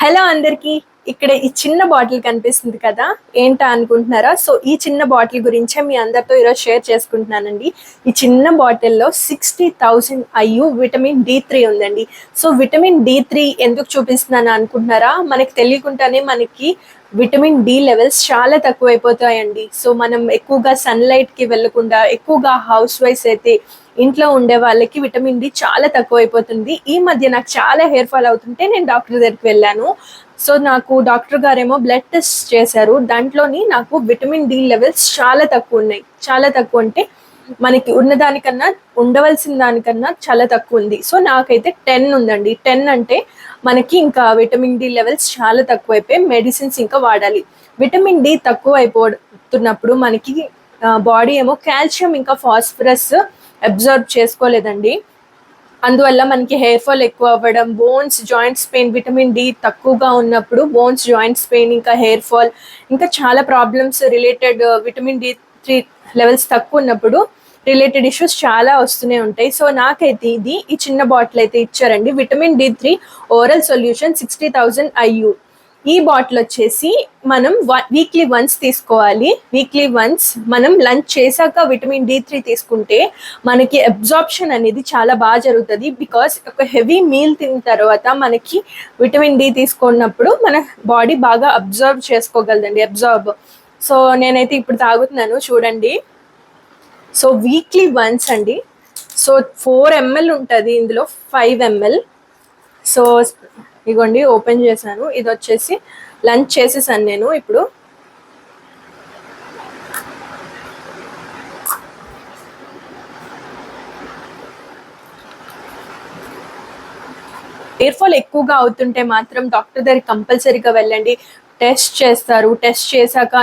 Hello అందరికి. ఇక్కడ ఈ చిన్న బాటిల్ కనిపిస్తుంది కదా, ఏంటా అనుకుంటున్నారా? సో ఈ చిన్న బాటిల్ గురించే మీ అందరితో ఈరోజు షేర్ చేసుకుంటున్నానండి. ఈ చిన్న బాటిల్లో 60,000 IU విటమిన్ D3 ఉందండి. సో విటమిన్ D3 ఎందుకు చూపిస్తున్నాను అనుకుంటున్నారా? మనకి తెలియకుండానే మనకి విటమిన్ డి లెవెల్స్ చాలా తక్కువైపోతాయండి. సో మనం ఎక్కువగా సన్లైట్కి వెళ్ళకుండా, ఎక్కువగా హౌస్ వైఫ్స్ అయితే ఇంట్లో ఉండే వాళ్ళకి విటమిన్ డి చాలా తక్కువైపోతుంది. ఈ మధ్య నాకు చాలా హెయిర్ ఫాల్ అవుతుంటే నేను డాక్టర్ దగ్గరికి వెళ్ళాను. సో నాకు డాక్టర్ గారేమో బ్లడ్ టెస్ట్ చేశారు. దాంట్లోని నాకు విటమిన్ డి లెవెల్స్ చాలా తక్కువ ఉన్నాయి. చాలా తక్కువ అంటే మనకి ఉన్నదానికన్నా, ఉండవలసిన దానికన్నా చాలా తక్కువ ఉంది. సో నాకైతే 10 ఉందండి. 10 అంటే మనకి ఇంకా విటమిన్ డి లెవెల్స్ చాలా తక్కువైపోయి మెడిసిన్స్ ఇంకా వాడాలి. విటమిన్ డి తక్కువ అయిపోతున్నప్పుడు మనకి బాడీ ఏమో కాల్షియం ఇంకా ఫాస్ఫరస్ అబ్జర్వ్ చేసుకోలేదండి. అందువల్ల మనకి హెయిర్ ఫాల్ ఎక్కువ అవ్వడం, bones, joints pain, vitamin D తక్కువగా ఉన్నప్పుడు బోన్స్, జాయింట్స్ పెయిన్, ఇంకా హెయిర్ ఫాల్, ఇంకా చాలా problems related vitamin D3 levels తక్కువ ఉన్నప్పుడు రిలేటెడ్ ఇష్యూస్ చాలా వస్తూనే ఉంటాయి. సో నాకైతే ఈ చిన్న బాటిల్ అయితే ఇచ్చారండి. Vitamin D3 oral solution 60,000 IU. ఈ బాటిల్ వచ్చేసి మనం వీక్లీ వన్స్ తీసుకోవాలి. వీక్లీ వన్స్ మనం లంచ్ చేశాక విటమిన్ D3 తీసుకుంటే మనకి అబ్జార్ప్షన్ అనేది చాలా బాగా జరుగుతుంది. బికాస్ ఒక హెవీ మీల్ తిన్న తర్వాత మనకి విటమిన్ డి తీసుకున్నప్పుడు మన బాడీ బాగా అబ్జర్వ్ చేసుకోగలదండి. సో నేనైతే ఇప్పుడు తాగుతున్నాను, చూడండి. సో వీక్లీ వన్స్ అండి. సో 4 ml ఉంటుంది, ఇందులో 5 ml. సో ఇగోండి, ఓపెన్ చేశాను. ఇది వచ్చేసి లంచ్ చేసేసాను నేను ఇప్పుడు. హెయిర్ ఫాల్ ఎక్కువగా అవుతుంటే మాత్రం డాక్టర్ దగ్గరికి కంపల్సరీగా వెళ్ళండి. టెస్ట్ చేస్తారు. టెస్ట్ చేశాక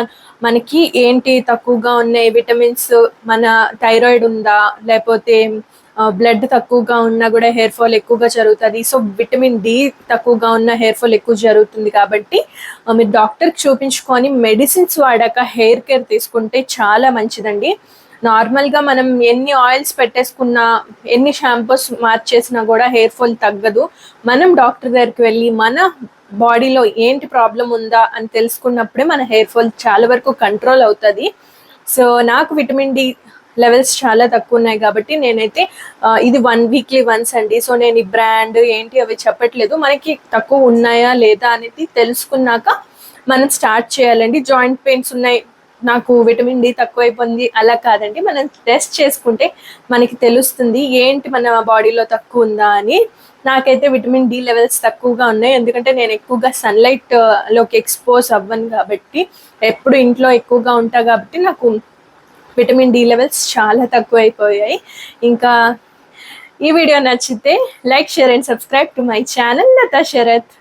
మనకి ఏంటి తక్కువగా ఉన్నాయి విటమిన్స్, మన థైరాయిడ్ ఉందా, లేకపోతే బ్లడ్ తక్కువగా ఉన్నా కూడా హెయిర్ ఫాల్ ఎక్కువగా జరుగుతుంది. సో విటమిన్ డి తక్కువగా ఉన్న హెయిర్ ఫాల్ ఎక్కువ జరుగుతుంది. కాబట్టి మీరు డాక్టర్కి చూపించుకొని మెడిసిన్స్ వాడాక హెయిర్ కేర్ తీసుకుంటే చాలా మంచిదండి. నార్మల్గా మనం ఎన్ని ఆయిల్స్ పెట్టేసుకున్నా, ఎన్ని షాంపూస్ మార్చేసినా కూడా హెయిర్ ఫాల్ తగ్గదు. మనం డాక్టర్ దగ్గరికి వెళ్ళి మన బాడీలో ఏంటి ప్రాబ్లం ఉందా అని తెలుసుకున్నప్పుడే మన హెయిర్ ఫాల్ చాలా వరకు కంట్రోల్ అవుతుంది. సో నాకు విటమిన్ డి లెవెల్స్ చాలా తక్కువ ఉన్నాయి కాబట్టి నేనైతే ఇది వీక్లీ వన్స్ అండి. సో నేను ఈ బ్రాండ్ ఏంటి అవి చెప్పట్లేదు. మనకి తక్కువ ఉన్నాయా లేదా అనేది తెలుసుకున్నాక మనం స్టార్ట్ చేయాలండి. జాయింట్ పెయిన్స్ ఉన్నాయి, నాకు విటమిన్ డి తక్కువైపోయింది అలా కాదండి. మనం టెస్ట్ చేసుకుంటే మనకి తెలుస్తుంది ఏంటి మన బాడీలో తక్కువ ఉందా అని. నాకైతే విటమిన్ డి లెవెల్స్ తక్కువగా ఉన్నాయి, ఎందుకంటే నేను ఎక్కువగా సన్లైట్ లోకి ఎక్స్పోజ్ అవ్వను కాబట్టి, ఎప్పుడు ఇంట్లో ఎక్కువగా ఉంటా కాబట్టి నాకు విటమిన్ డి లెవెల్స్ చాలా తక్కువ అయిపోయాయి. ఇంకా ఈ వీడియో నచ్చితే like, share and subscribe to my channel Latha Sarath.